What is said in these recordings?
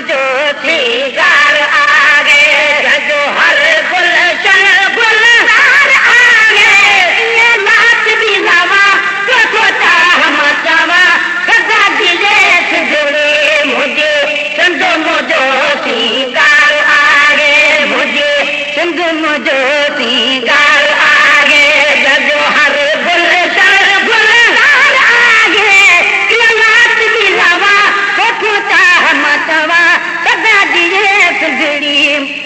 जो श्रृंगार आगे जो हर गुलशन गुलजार आगे ये नाच भी नवा तो हम चावा सदा दिले से जुड़े मुझे समझो मुझो श्रृंगार आगे मुझे समझो मुझो श्रृंगार आगे जो हर गुलशन गुलजार आगे ये नाच भी नवा तो हम चावा सदा दिले से जुड़ी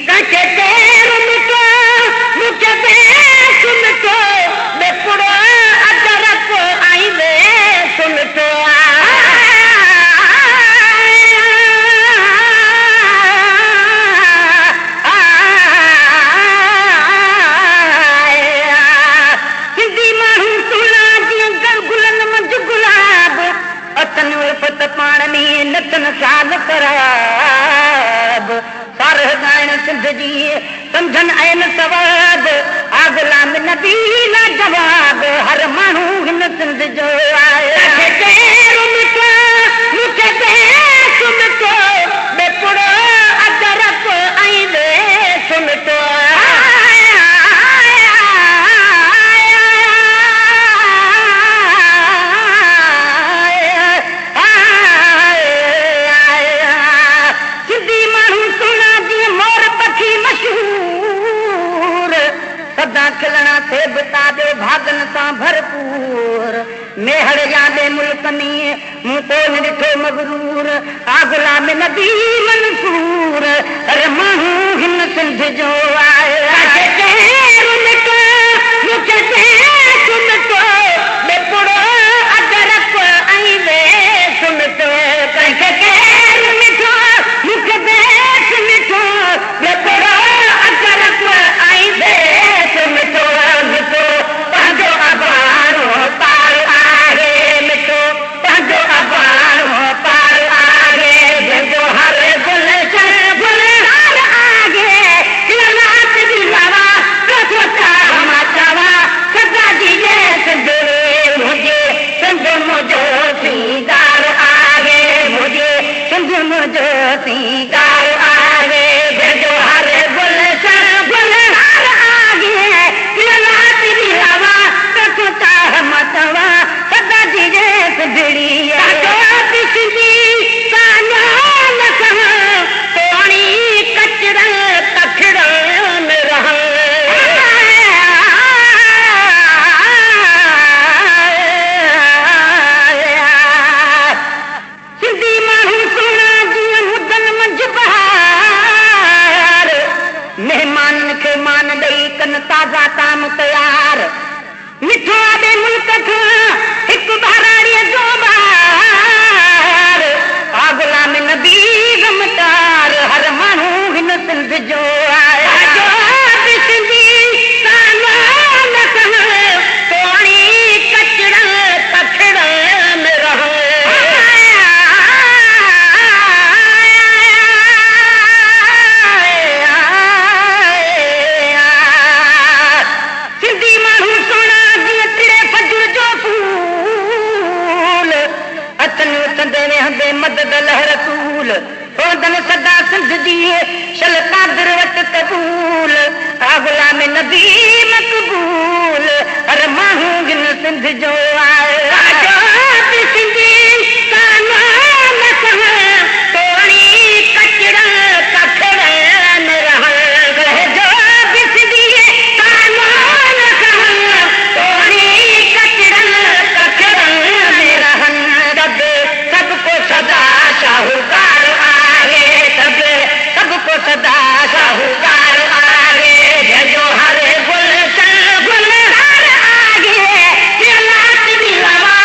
कचे तेरू मिटो मुझे सुनतो बेपुरो अदरक आई बे सुनतो सिंधी माण्हू सुना जीअं गुलनि मंझि गुलाब अतन उर्फत पाण में नचन साल कराब सार ॻाइण सिंध जी सम्झन आहिन सवाद आगला में नबी न जवाब हर माण्हू हिन सिंध जो बेपुड़ो अदरक ऐं बे सुनतो खिलना थे बिता दो भागन सां भरपूर मेहर यादे मुल्क में मूं तो ॾिठो मगरूर आगला में नबी मंसूर अरे माण्हू हिन सिंध जो बेपुड़ो अदरक ऐं बे सुनतो मूंखे देश मिठो बेपुड़ो अदरक ऐं बे मिठो मिठो पंहिंजो अबारो पार आहे मिठो पंहिंजो अबारो पार आहे जंहिंजो हर गुलशन गुलजार आगे नाच बि नवा हम चवा सदा दिले से जुड़े मुझे समझो मुझो श्रृंगार आगे मुझे समझो मुझो श्रृंगार आगे जंहिंजो हर गुलशन गुलजार आगे मतवा सदा दिले से भिड़ी तोणी कचरन कखड़न रह सिंधी माण्हू सुना जीअं मुदन मंझि बहार मेहमाननि खे मान ॾेई कनि ताज़ा ताम तयार मिठो आदे मुल्क खां हिकु बहराड़ीअ जो ॿार आगला में नबी गमटार हर माण्हू हिन सिंध जो तोणी कचड़न कखड़न रह सिंधी माण्हू मदद लहर तूल होदन सदा सिंध जी शल कादर वट कबूल आगला में नबी मकबूल हर माण्हू हिन सिंध जो तोणी कचड़न कखड़न रह साहूकार आगे सबको सदा साहूकार आगे जो हर गुलशन गुलजार आगे नाच भी नवा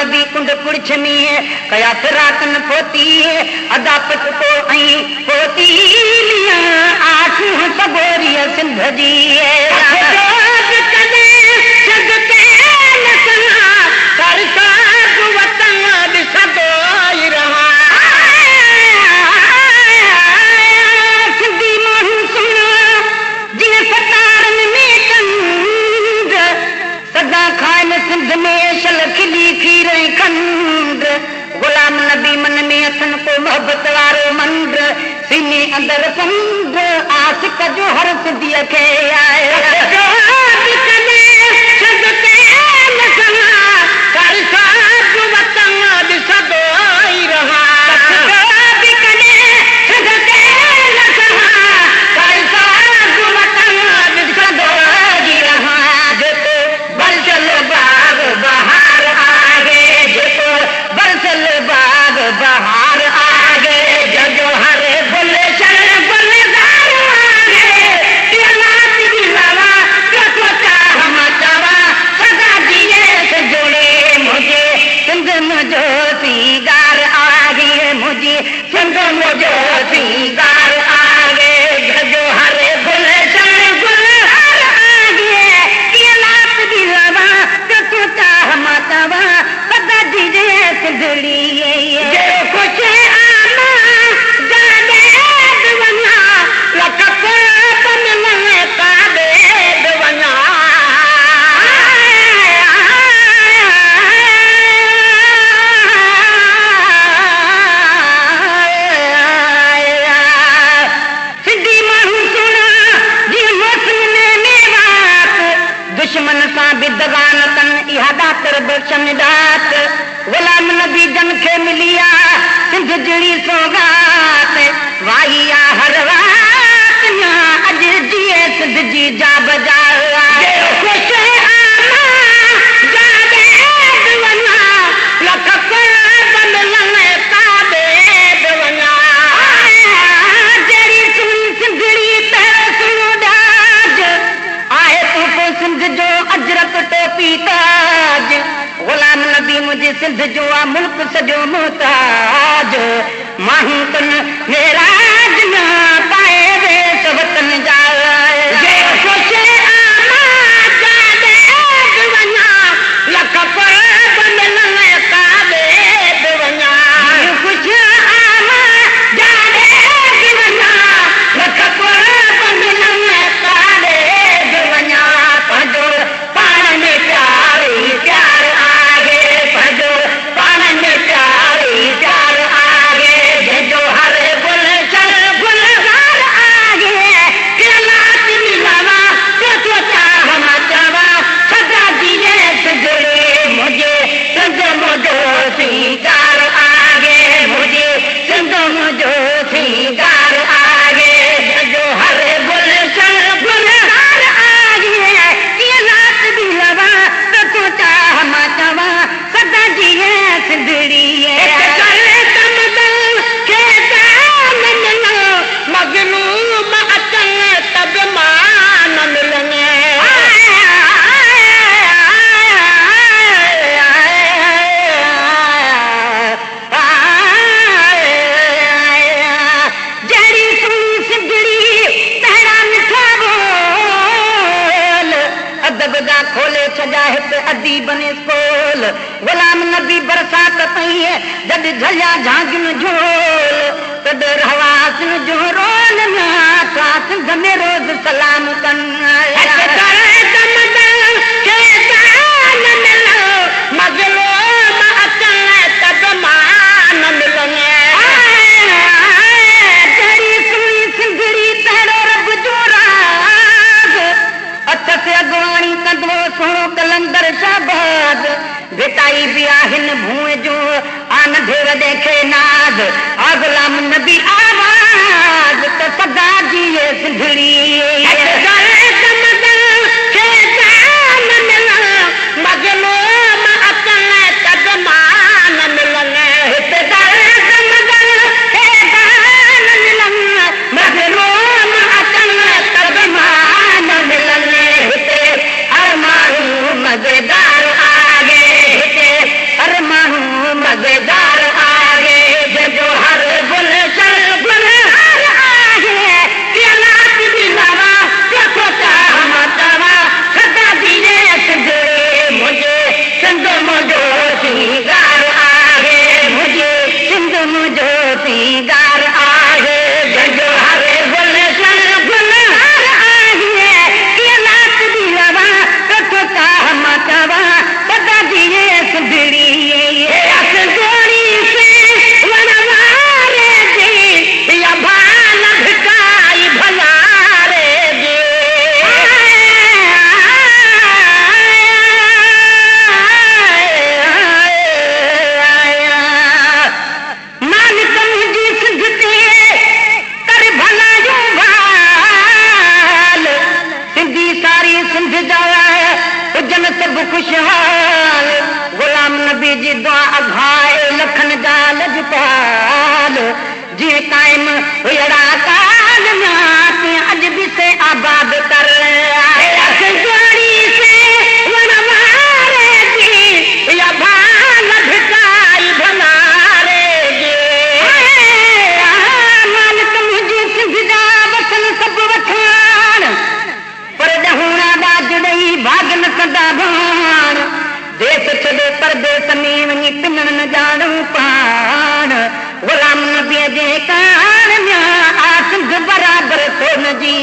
नबी कुंड पुरछ में कया फिराकन पोती अदा पटको आई पोती लिया आठू सगोरी सिंध जी कदे सदके नसना कर साथ वतन दिसदोई रहा सिंधी माण्हू सुना जीअं सतारनि में कंद सदा खाइन सिंध में शल खिली खीर खंड गुलाम नबी मन में अथन को मोहब्बत वारो मंद सीने अंदर संद आशिक जो हर सिंधीअ खे बहार आगे जजो हरे बुले चल बुलेदार आगे लात भी लावा कतोता हम चवा सदा दिए से जोड़े मुझे सिंध मुझो सीगार आगे मुझे सिंध मुझो सीगार आगे जजो हरे बुले चल बुलेदार आगे लात भी लावा कतोता हम चवा सदा दिए सिंधड़ी दुश्मन सा बिदगान तन इहा दातर बचन दात गुलाम नबी जन के मिलिया सिंध जड़ी सौगात वाहिया हर रात ना अज जिए सिंध जी जा बजा खुश आमा जादे दवना लख बन लने काबे दवना जड़ी सुन सिंधड़ी तेरे सुनो दाज आहे तू सिंध जो अजरक टोपी ताज गुलाम नबी मुझे सिंध जो आ मुल्क सजो मोहताज माहू तन मेरा जना पाए वे वतन जा लख पर बन काबे दवना कुछ आमा जादे दवना लख पर बन काबे दवना भजो पाण में प्यार आगे भजो पाण में प्यार आगे जजो हरे बुल चल बुलगार आगे लात मिलावा तो हम चवा सदा दिए सजड़े मुझे संग मुझो सीगार आगे मुझे संग मुझो सीगार आगे जजो हरे बुल चल बुलगार आगे लात मिलावा तो हम चवा सदा दिए सिंधड़ी मगनू अचन तब मान मिलने जड़ी सुन सिंधड़ी तहरा मिठा बोल अदब जा खोले छजा हित अदी बने स्कूल गुलाम नबी बरसात पई जद झलिया झांगिन झोल तद हवासन जो रोल ना सिंध में रोज सलाम कन मगलो अचन तब मान मिलने जड़ी सुनी सिंधड़ी तेरो रब जो राग अच से अगवाणी कंदो सोनो कलंदर शाबाद बेटाई भी आहिन भूए जो आन ढेर देखे नाज आ गुलाम नबी आवाज तो सदा जिए सिंधड़ी मगलो अचन तब मान मिलने मगलो अचन तब मान मिलने अरमारू मजेदार आगे अरमा खुशहाल गुलाम नबी जी दुआ अघाए लखन जा लजपाल जी कायम हुयड़ा काल में अज भी से आबाद कर जोड़ी से वनवारे जी या भाल भिकाई भलारे जी मालिक मुझे सिंधा वसन सब वठान पर डहुणा दा जुड़ई भाग न सदा भाण देश छॾे परदेस में वञी पिनण न ॼाणू पाण गुलाम नबीअ जे कान में आसिंध बराबर थो न जी